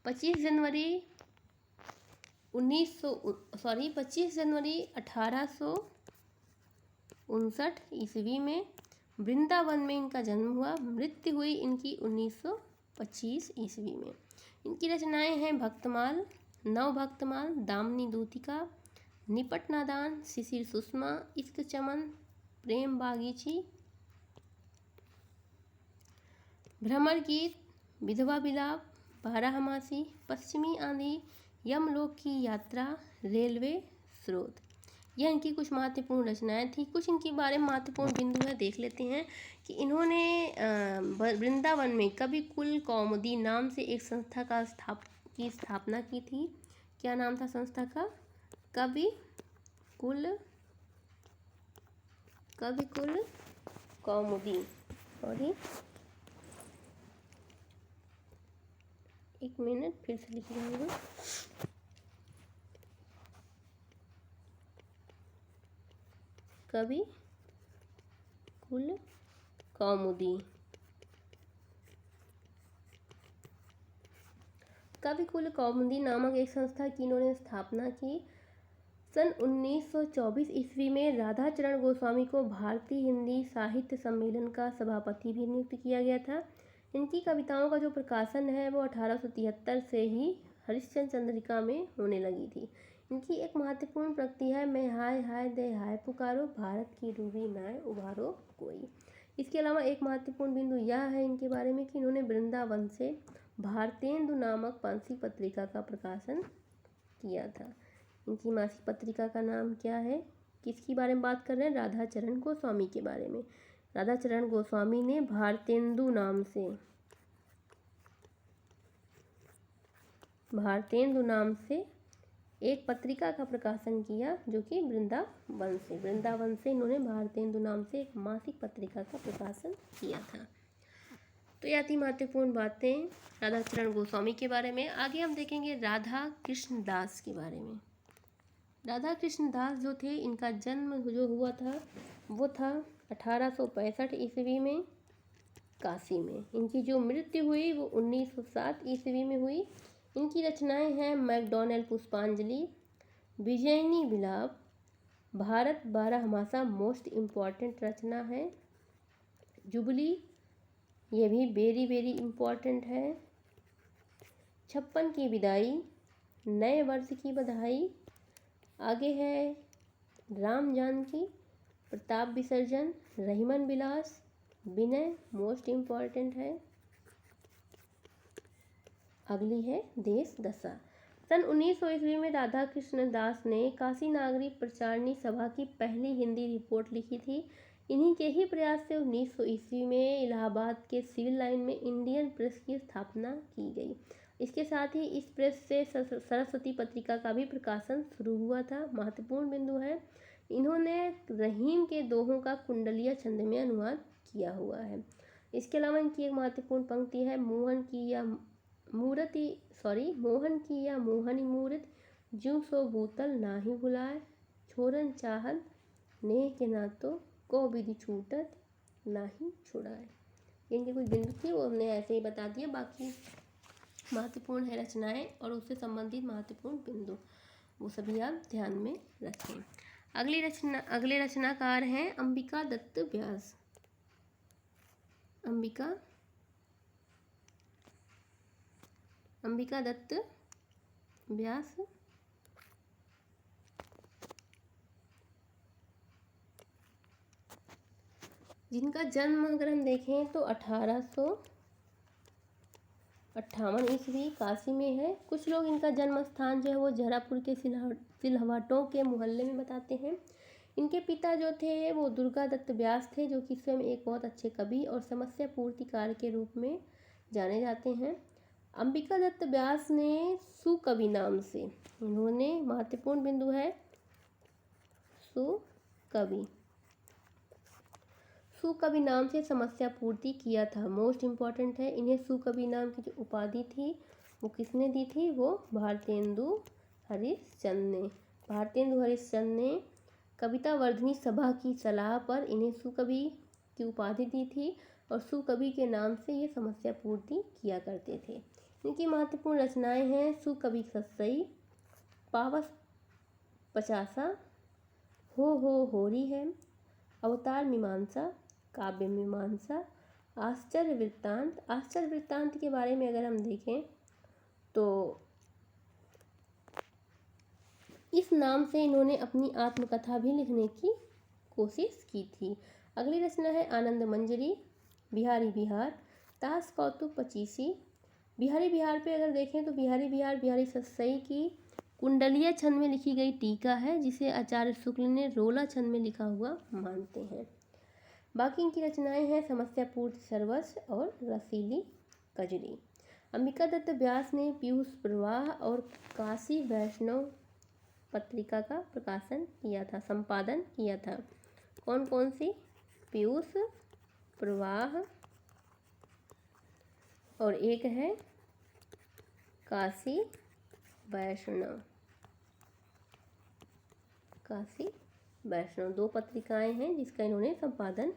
25 जनवरी 1859 ईस्वी में वृंदावन में इनका जन्म हुआ। मृत्यु हुई इनकी 1925 ईस्वी में। इनकी रचनाएं हैं भक्तमाल, नव भक्तमाल, दामिनी दूतिका, निपट नादान, शिशिर सुषमा, इश्क चमन, प्रेम बागीची, भ्रमर गीत, विधवा विलाप, बारहमासी, पश्चिमी आंधी, यमलोक की यात्रा, रेलवे स्रोत, यह इनकी कुछ महत्वपूर्ण रचनाएं थी। कुछ इनके बारे में महत्वपूर्ण बिंदु है, देख लेते हैं कि इन्होंने वृंदावन में कवि कुल कौमुदी नाम से एक संस्था की स्थापना की थी। क्या नाम था संस्था का? कवि कुल कौमुदी। एक मिनट फिर से लिख रही हूँ। कवि कुल कौमुदी। कवि कुल कौमुदी नामक एक संस्था की इन्होंने स्थापना की। सन 1924 ईस्वी में राधाचरण गोस्वामी को भारतीय हिंदी साहित्य सम्मेलन का सभापति भी नियुक्त किया गया था। इनकी कविताओं का जो प्रकाशन है वो 1873 से ही हरिश्चंद्र चंद्रिका में होने लगी थी। इनकी एक महत्वपूर्ण प्रकृति है, मैं हाय हाय दे हाय पुकारो, भारत की डूबी नाय उबारो कोई। इसके अलावा एक महत्वपूर्ण बिंदु यह है इनके बारे में कि इन्होंने वृंदावन से भारतेंदु नामक मासिक पत्रिका का प्रकाशन किया था। इनकी मासिक पत्रिका का नाम क्या है? किसके बारे में बात कर रहे हैं? राधाचरण गोस्वामी के बारे में। राधाचरण गोस्वामी ने भारतेंदु नाम से एक पत्रिका का प्रकाशन किया, जो कि वृंदावन से इन्होंने भारतेंदु नाम से एक मासिक पत्रिका का प्रकाशन किया था। तो यह थी महत्वपूर्ण बातें राधाचरण गोस्वामी के बारे में। आगे हम देखेंगे राधा कृष्ण दास के बारे में। राधा कृष्ण दास जो थे, इनका जन्म जो हुआ था वो था 1865 ईस्वी में काशी में। इनकी जो मृत्यु हुई वो 1907 ईस्वी में हुई। इनकी रचनाएं हैं मैकडॉनल पुष्पांजलि, विजयिनी विलाप, भारत बारहमासा मोस्ट इम्पॉर्टेंट रचना है, जुबली ये भी वेरी वेरी इम्पॉर्टेंट है, 56 की विदाई, नए वर्ष की बधाई। आगे है राम जानकी, प्रताप विसर्जन, रहीमन विलास, विनय मोस्ट इम्पॉर्टेंट है। अगली है देश दशा। सन 1900 ईस्वी में राधा कृष्ण दास ने काशी नागरिक प्रचारणी सभा की पहली हिंदी रिपोर्ट लिखी थी। इन्हीं के ही प्रयास से 1900 ईस्वी में इलाहाबाद के सिविल लाइन में इंडियन प्रेस की स्थापना की गई। इसके साथ ही इस प्रेस से सरस्वती पत्रिका का भी प्रकाशन शुरू हुआ था। महत्वपूर्ण बिंदु है, इन्होंने रहीम के दोहों का कुंडलिया छंद में अनुवाद किया हुआ है। इसके अलावा इनकी एक महत्वपूर्ण पंक्ति है, मोहन की या मोहनी मूर्त ज्यों सो भूतल नाही भुलाए, छोरन चाहत नेह के नातो, को विधि छूटत नाही छुड़ाए। इनके कुछ बिंदु थे वो हमने ऐसे ही बता दिया, बाकी महत्वपूर्ण है रचनाएं और उससे संबंधित महत्वपूर्ण बिंदु, वो सभी आप ध्यान में रखें। अगले रचनाकार हैं अंबिका दत्त व्यास। अंबिका दत्त व्यास जिनका जन्म अगर हम देखें तो 1858 ईस्वी काशी में है। कुछ लोग इनका जन्म स्थान जो है वो जहरापुर के सिलहवाटों के मोहल्ले में बताते हैं। इनके पिता जो थे वो दुर्गा दत्त व्यास थे, जो कि स्वयं एक बहुत अच्छे कवि और समस्या पूर्तिकार के रूप में जाने जाते हैं। अंबिका दत्त व्यास ने सुकवि नाम से, इन्होंने महत्वपूर्ण बिंदु है सुकवि नाम से समस्या पूर्ति किया था। मोस्ट इम्पॉर्टेंट है, इन्हें सुकवि नाम की जो उपाधि थी वो किसने दी थी? वो भारतेंदु हरिश्चंद्र ने कविता वर्धनी सभा की सलाह पर इन्हें सुकवि की उपाधि दी थी और सुकवि के नाम से ये समस्या पूर्ति किया करते थे। इनकी महत्वपूर्ण रचनाएं हैं सुकवि सत्सई, पावस पचासा, हो होरी है, अवतार मीमांसा, काव्य मीमांसा, आश्चर्य वृत्तांत के बारे में अगर हम देखें तो इस नाम से इन्होंने अपनी आत्मकथा भी लिखने की कोशिश की थी। अगली रचना है आनंद मंजरी, बिहारी बिहार, ताश कौतुक पचीसी। बिहारी बिहार पे अगर देखें तो बिहारी सत्सई की कुंडलिया छंद में लिखी गई टीका है, जिसे आचार्य शुक्ल ने रोला छंद में लिखा हुआ मानते हैं। बाकी इनकी रचनाएं हैं समस्या पूर्ति सर्वस्व और रसीली कजरी। अंबिका दत्त व्यास ने पीयूष प्रवाह और काशी वैष्णव पत्रिका का संपादन किया था। कौन कौन सी? पीयूष प्रवाह और एक है काशी वैष्णव, दो पत्रिकाएं हैं जिसका इन्होंने संपादन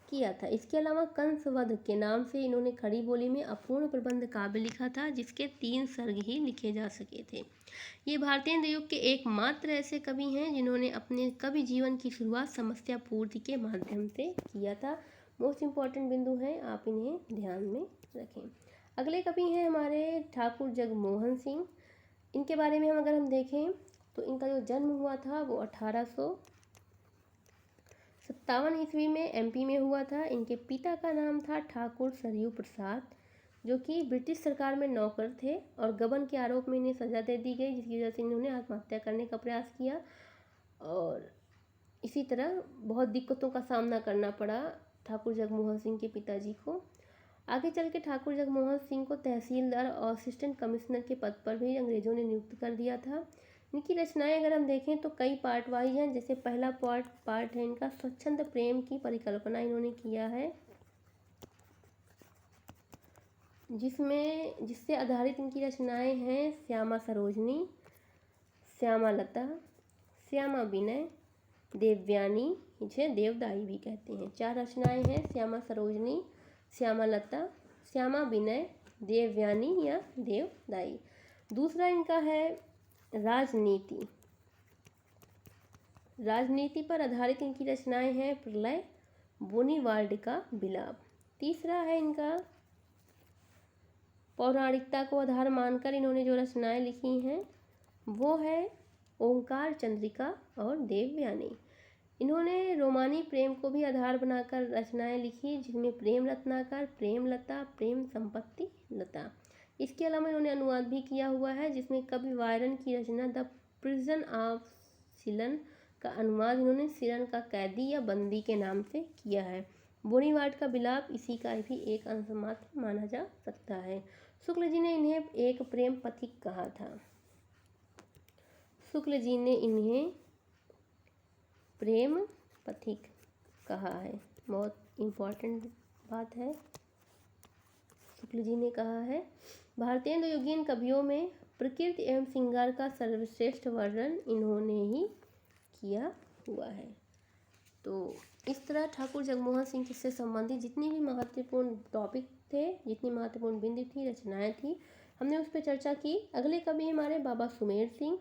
किया था। इसके अलावा कंसवध के नाम से इन्होंने खड़ी बोली में अपूर्ण प्रबंध काव्य लिखा था, जिसके 3 सर्ग ही लिखे जा सके थे। ये भारतीय युग के एकमात्र ऐसे कवि हैं जिन्होंने अपने कवि जीवन की शुरुआत समस्या पूर्ति के माध्यम से किया था। मोस्ट इम्पॉर्टेंट बिंदु हैं, आप इन्हें ध्यान में रखें। अगले कवि हैं हमारे ठाकुर जगमोहन सिंह। इनके बारे में अगर हम देखें तो इनका जो जन्म हुआ था वो 1857 ईस्वी में एमपी में हुआ था। इनके पिता का नाम था ठाकुर सरयू प्रसाद, जो कि ब्रिटिश सरकार में नौकर थे और गबन के आरोप में इन्हें सजा दे दी गई, जिसकी वजह से इन्होंने आत्महत्या करने का प्रयास किया और इसी तरह बहुत दिक्कतों का सामना करना पड़ा ठाकुर जगमोहन सिंह के पिताजी को। आगे चल के ठाकुर जगमोहन सिंह को तहसीलदार और असिस्टेंट कमिश्नर के पद पर भी अंग्रेजों ने नियुक्त कर दिया था। इनकी रचनाएं अगर हम देखें तो कई पार्ट वाइज हैं। जैसे पहला पार्ट है इनका स्वच्छंद प्रेम की परिकल्पना इन्होंने किया है, जिससे आधारित इनकी रचनाएं हैं श्यामा सरोजनी, श्यामा लता, श्यामा विनय, देवयानी, जिसे देवदाई भी कहते हैं। 4 रचनाएं हैं, श्यामा सरोजनी, श्यामा लता, श्यामा विनय, देवयानी या देवदाई। दूसरा इनका है राजनीति पर आधारित इनकी रचनाएं हैं प्रलय, बोनीवाल्ड का विलाप। तीसरा है इनका पौराणिकता को आधार मानकर इन्होंने जो रचनाएं लिखी हैं वो है ओंकार चंद्रिका और देवयानी। इन्होंने रोमानी प्रेम को भी आधार बनाकर रचनाएं लिखी, जिसमें प्रेम रत्नाकर, प्रेम लता, प्रेम संपत्ति लता। इसके अलावा इन्होंने अनुवाद भी किया हुआ है, जिसमें कवि वायरन की रचना द प्रिजन ऑफ सिलन का अनुवाद इन्होंने सिलन का कैदी या बंदी के नाम से किया है। बोनीवाल्ड का विलाप इसी का भी एक अंश मात्र माना जा सकता है। शुक्ल जी ने इन्हें एक प्रेम पथिक कहा था। शुक्ल जी ने इन्हें प्रेम पथिक कहा है, बहुत इम्पोर्टेंट बात है। शुक्ल जी ने कहा है। भारतीय युगीन कवियों में प्रकृति एवं श्रृंगार का सर्वश्रेष्ठ वर्णन इन्होंने ही किया हुआ है। तो इस तरह ठाकुर जगमोहन सिंह से संबंधित जितनी भी महत्वपूर्ण टॉपिक थे, जितनी महत्वपूर्ण बिंदु थी, रचनाएं थी, हमने उस पर चर्चा की। अगले कवि हमारे बाबा सुमेर सिंह।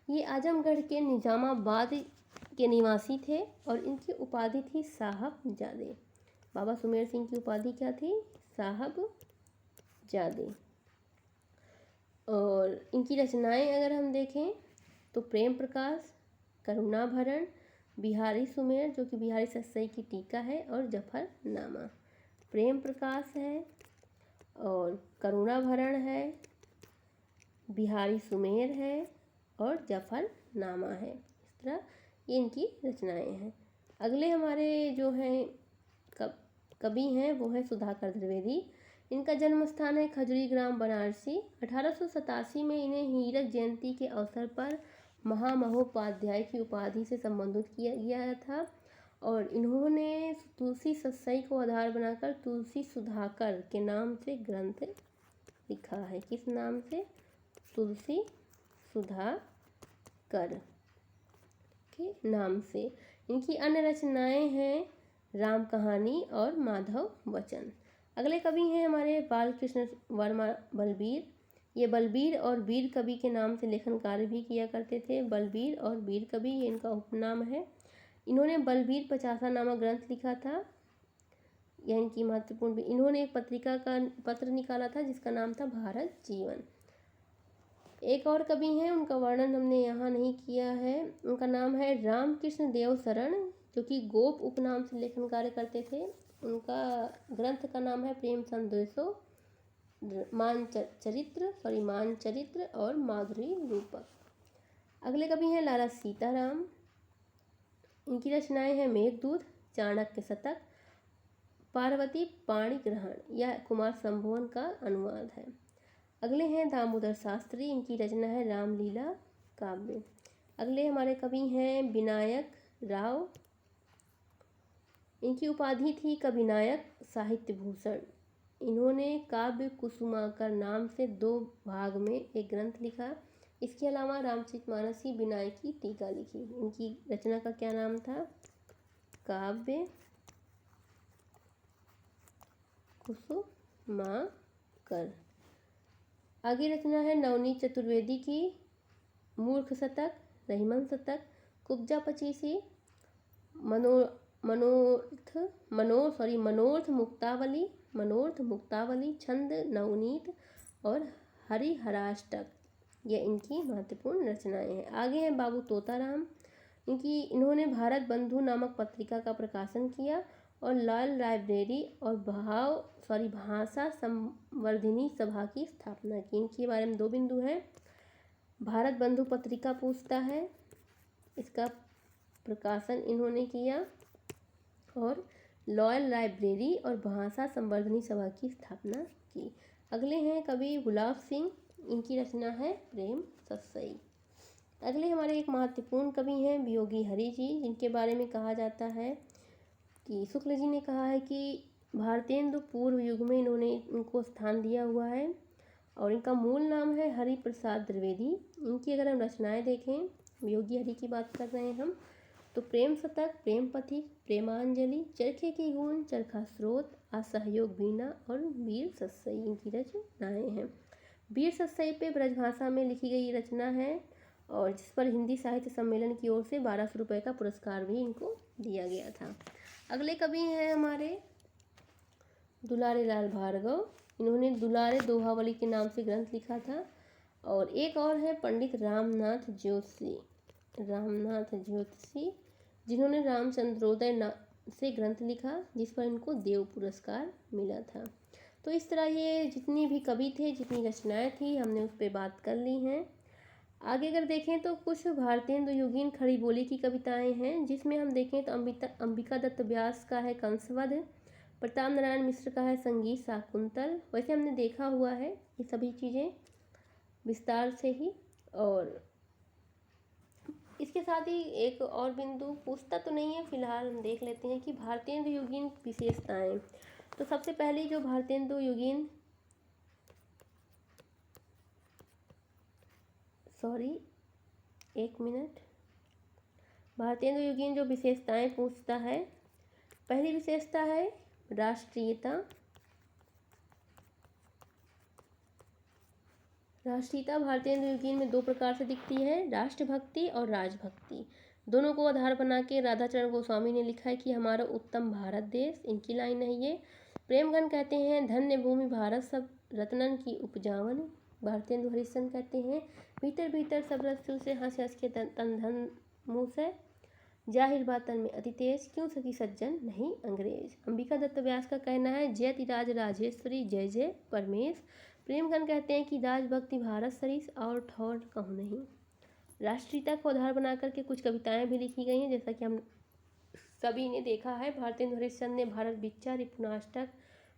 ये आजमगढ़ के निजामाबाद के निवासी थे और इनकी उपाधि थी साहबजादे। बाबा सुमेर सिंह की उपाधि क्या थी? साहबजादे। और इनकी रचनाएं अगर हम देखें तो प्रेम प्रकाश, करुणाभरण, बिहारी सुमेर जो कि बिहारी सत्सई की टीका है, और जफरनामा। प्रेम प्रकाश है और करुणाभरण है, बिहारी सुमेर है और जफरनामा है। इस तरह ये इनकी रचनाएं हैं। अगले हमारे जो हैं कवि हैं वो है सुधाकर द्विवेदी। इनका जन्म स्थान है खजुरी ग्राम बनारसी। 1887 में इन्हें हीरक जयंती के अवसर पर महामहोपाध्याय की उपाधि से संबोधित किया गया था और इन्होंने तुलसी सत्सई को आधार बनाकर तुलसी सुधाकर के नाम से ग्रंथ लिखा है। किस नाम से? तुलसी सुधाकर के नाम से। इनकी अन्य रचनाएं हैं राम कहानी और माधव वचन। अगले कवि हैं हमारे बालकृष्ण वर्मा बलबीर। ये बलबीर और वीर कवि के नाम से लेखन कार्य भी किया करते थे। बलबीर और वीर कवि ये इनका उपनाम है। इन्होंने बलबीर पचासा नामक ग्रंथ लिखा था। यह इनकी महत्वपूर्ण। इन्होंने एक पत्रिका का पत्र निकाला था जिसका नाम था भारत जीवन। एक और कवि हैं, उनका वर्णन हमने यहाँ नहीं किया है। उनका नाम है रामकृष्ण देव शरण जो कि गोप उपनाम से लेखन कार्य करते थे। उनका ग्रंथ का नाम है प्रेम संदेशो, मानचरित्र और माधुरी रूपक। अगले कवि हैं लाला सीताराम। इनकी रचनाएं हैं मेघदूत, चाणक्य शतक, पार्वती पाणी ग्रहण। यह कुमार संभुवन का अनुवाद है। अगले हैं दामोदर शास्त्री। इनकी रचना है रामलीला काव्य। अगले हमारे कवि हैं विनायक राव। इनकी उपाधि थी कविनायक साहित्य भूषण। इन्होंने काव्य कुसुमाकर नाम से 2 भाग में एक ग्रंथ लिखा। इसके अलावा रामचरितमानस की विनायकी टीका लिखी। इनकी रचना का क्या नाम था? काव्य कुसुमाकर। आगे रचना है नवनीत चतुर्वेदी की मूर्ख शतक, रहीमन शतक, कुब्जा पचीसी, मनोर्थ मुक्तावली, छंद नवनीत और हरिहराष्टक। ये इनकी महत्वपूर्ण रचनाएं हैं। आगे हैं बाबू तोताराम। इन्होंने भारत बंधु नामक पत्रिका का प्रकाशन किया और लाल लाइब्रेरी और भाषा संवर्धिनी सभा की स्थापना की। इनके बारे में 2 बिंदु हैं। भारत बंधु पत्रिका पूछता है, इसका प्रकाशन इन्होंने किया, और लॉयल लाइब्रेरी और भाषा संवर्धनी सभा की स्थापना की। अगले हैं कवि गुलाब सिंह। इनकी रचना है प्रेम सत्सई। अगले हमारे एक महत्वपूर्ण कवि हैं वियोगी हरि जी, जिनके बारे में कहा जाता है कि शुक्ल जी ने कहा है कि भारतेंदु पूर्व युग में इन्होंने उनको स्थान दिया हुआ है और इनका मूल नाम है हरि प्रसाद द्विवेदी। इनकी अगर हम रचनाएं देखें, वियोगी हरि की बात कर रहे हैं हम, तो प्रेम शतक, प्रेम पथिक, प्रेमांजलि, चरखे की गूंज, चरखा स्रोत, असहयोग वीणा और वीर सत्सई इनकी रचनाएं हैं। वीर सत्सई पे ब्रजभाषा में लिखी गई रचना है और जिस पर हिंदी साहित्य सम्मेलन की ओर से 1200 रुपये का पुरस्कार भी इनको दिया गया था। अगले कवि हैं हमारे दुलारे लाल भार्गव। इन्होंने दुलारे दोहावली के नाम से ग्रंथ लिखा था। और एक और है पंडित रामनाथ ज्योतिषी, जिन्होंने रामचंद्रोदय से ग्रंथ लिखा जिस पर इनको देव पुरस्कार मिला था। तो इस तरह ये जितनी भी कवि थे, जितनी रचनाएं थी, हमने उस पर बात कर ली हैं। आगे अगर देखें तो कुछ भारतेंदु युगीन खड़ी बोली की कविताएं हैं, जिसमें हम देखें तो अंबिका दत्त व्यास का है कंसवध, प्रताप नारायण मिश्र का है संगीत शाकुंतल। वैसे हमने देखा हुआ है ये सभी चीज़ें विस्तार से ही। और इसके साथ ही एक और बिंदु पूछता तो नहीं है, फिलहाल हम देख लेते हैं कि भारतेंदु युगीन विशेषताएं। तो सबसे पहले जो भारतेंदु युगीन एक मिनट। भारतेंदु युगीन जो विशेषताएं पूछता है, पहली विशेषता है राष्ट्रीयता। राष्ट्रीयता भारतेंदु युगीन में दो प्रकार से दिखती है, राष्ट्रभक्ति और राजभक्ति। दोनों को आधार बना के राधाचरण गोस्वामी ने लिखा है कि हमारा उत्तम भारत देश, इनकी लाइन है ये। प्रेमगन कहते हैं धन्य भूमि भारत सब रत्नन की उपजावन। भारतेंदु हरिश्चंद्र कहते हैं भीतर भीतर सब रस्सू से हंस हंस के तन धन मुँह से, जाहिर बातन में अति तेज, क्यों सकी सज्जन नहीं अंग्रेज। अंबिका दत्त व्यास का कहना है जयति राज राजेश्वरी जय जय परमेश। प्रेमगन कहते हैं कि राजभक्ति भारत सरिस और ठौर कहूँ नहीं। राष्ट्रीयता को आधार बना करके कुछ कविताएं भी लिखी गई हैं, जैसा कि हम सभी ने देखा है। भारतेंदु हरिश्चंद्र ने भारत बिच्चा, रिपुनाष्टक,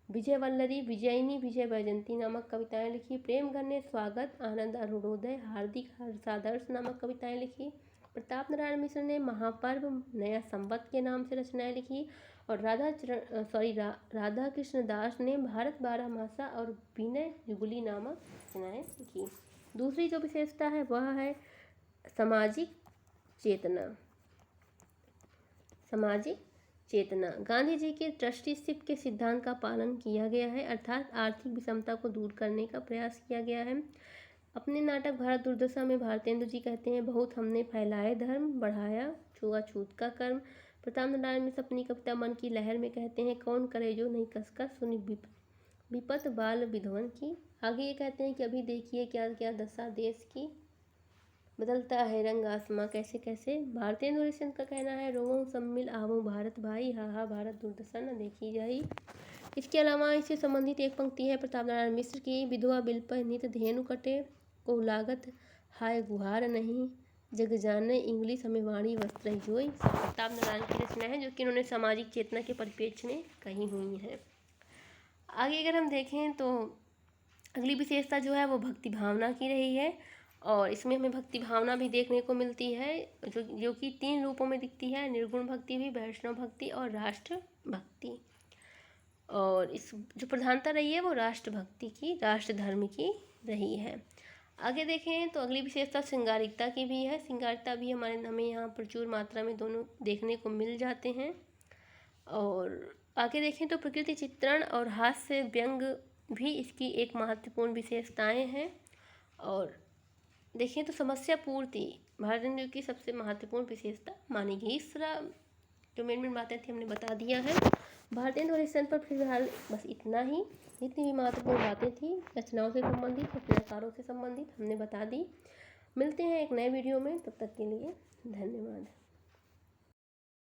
विजय वल्लरी, विजयिनी, विजय वैजयंती नामक कविताएं लिखी। प्रेमगन ने स्वागत, आनंद, अरुणोदय, हार्दिक, हर्षादर्श नामक कविताएं लिखी। प्रताप नारायण मिश्र ने महापर्व, नया संवत के नाम से रचनाएं लिखी। और राधा कृष्ण दास ने भारत बारहमासा और विनय जुगली नामक रचनाएं लिखी। दूसरी जो विशेषता है वह है सामाजिक चेतना। सामाजिक चेतना गांधी जी के ट्रस्टीशिप के सिद्धांत का पालन किया गया है, अर्थात आर्थिक विषमता को दूर करने का प्रयास किया गया है। अपने नाटक भारत दुर्दशा में भारतेंदु जी कहते हैं बहुत हमने फैलाए धर्म, बढ़ाया छुआछूत का कर्म। प्रताप नारायण मिश्र अपनी कविता मन की लहर में कहते हैं कौन करे जो नहीं कसकर सुनी विपत बाल विधवन की। आगे ये कहते हैं कि अभी देखिए क्या क्या दशा देश की, बदलता है रंग आसमां कैसे कैसे। भारतेंदु हरिश्चंद्र का कहना है रोवों सम्मिल आवों भारत भाई, हा हा भारत दुर्दशा न देखी जाई। इसके अलावा इससे संबंधित एक पंक्ति है प्रताप नारायण मिश्र की, विधवा बिलपय नित धेनु कटे, को लागत हाय गुहार नहीं, जग जाने इंग्लिश हमें वाणी वस्त्र जोई। प्रताप नारायण की रचना है जो कि उन्होंने सामाजिक चेतना के परिप्रेक्ष्य में कही हुई है। आगे अगर हम देखें तो अगली विशेषता जो है वो भक्ति भावना की रही है, और इसमें हमें भक्ति भावना भी देखने को मिलती है जो कि 3 रूपों में दिखती है, निर्गुण भक्ति भी, वैष्णव भक्ति और राष्ट्र भक्ति। और इस जो प्रधानता रही है वो राष्ट्र भक्ति की, राष्ट्र धर्म की रही है। आगे देखें तो अगली विशेषता श्रृंगारिकता की भी है। श्रृंगारिकता भी हमें यहाँ प्रचुर मात्रा में दोनों देखने को मिल जाते हैं। और आगे देखें तो प्रकृति चित्रण और हास्य व्यंग भी इसकी एक महत्वपूर्ण विशेषताएं हैं। और देखें तो समस्या पूर्ति भारतेंदु की सबसे महत्वपूर्ण विशेषता मानी गई। इस तरह जो मेन बातें थी हमने बता दिया है। भारतेंदु हरिश्चंद्र पर फिलहाल बस इतना ही, जितनी भी महत्वपूर्ण बातें थी रचनाओं से संबंधित, रचनाकारों से संबंधित हमने बता दी। मिलते हैं एक नए वीडियो में, तब तक के लिए धन्यवाद।